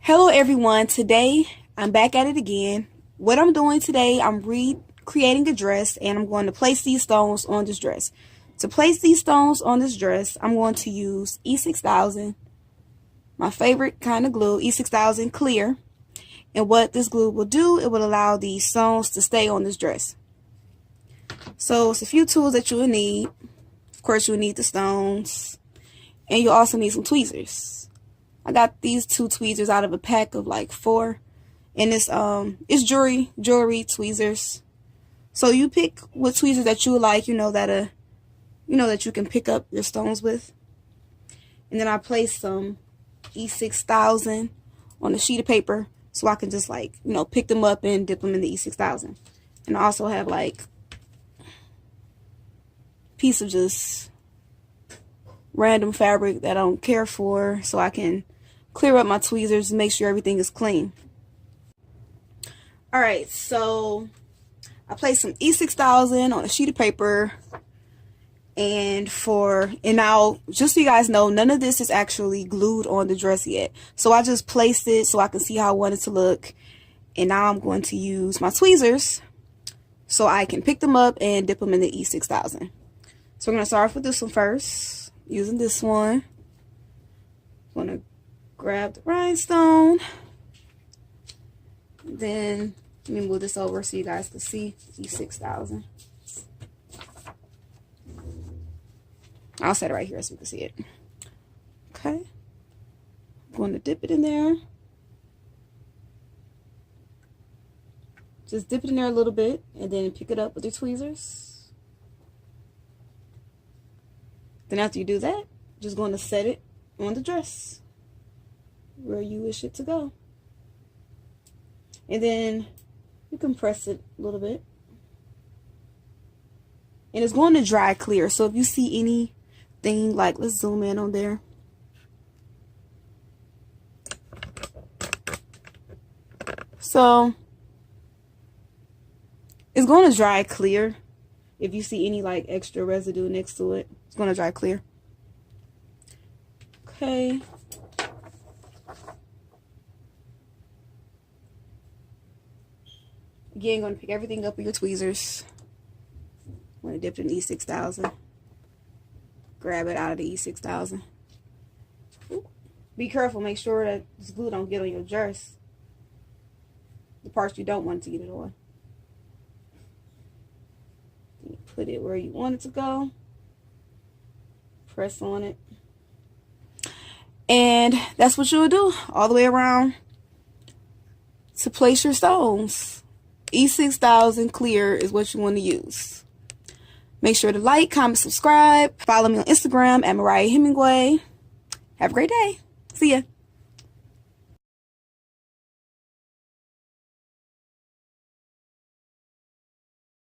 Hello everyone, today I'm back at it again. What I'm doing today, I'm recreating a dress and I'm going to place these stones on this dress. To place these stones on this dress, I'm going to use E6000, my favorite kind of glue, E6000 clear. And what this glue will do, it will allow these stones to stay on this dress. So it's a few tools that you will need. Of course, you'll need the stones and you'll also need some tweezers. I got these 2 tweezers out of a pack of like 4, and it's jewelry tweezers. So you pick what tweezers that you like, that you can pick up your stones with. And then I place some E6000 on a sheet of paper so I can just pick them up and dip them in the E6000. And I also have like a piece of just random fabric that I don't care for, so I can clear up my tweezers and make sure everything is clean. Alright, so I placed some E6000 on a sheet of paper, and now just so you guys know, none of this is actually glued on the dress yet. So I just placed it so I can see how I want it to look, and now I'm going to use my tweezers so I can pick them up and dip them in the E6000. So we're going to start off with this one first, using this one. I'm going to grab the rhinestone, then let me move this over so you guys can see E6000. I'll set it right here so you can see it. Okay, I'm going to dip it in there. Just dip it in there a little bit and then pick it up with your tweezers. Then after you do that, just going to set it on the dress where you wish it to go. And then you can press it a little bit. And it's going to dry clear. So if you see anything, let's zoom in on there. So it's going to dry clear. If you see any extra residue next to it, it's going to dry clear. Okay. Again, going to pick everything up with your tweezers. I'm going to dip it in E6000. Grab it out of the E6000. Be careful. Make sure that this glue don't get on your dress. The parts you don't want to get it on. You put it where you want it to go. Press on it. And that's what you'll do all the way around to place your stones. E6000 clear is what you want to use. Make sure to like, comment, subscribe. Follow me on Instagram at Mariah Hemmingway. Have a great day. See ya.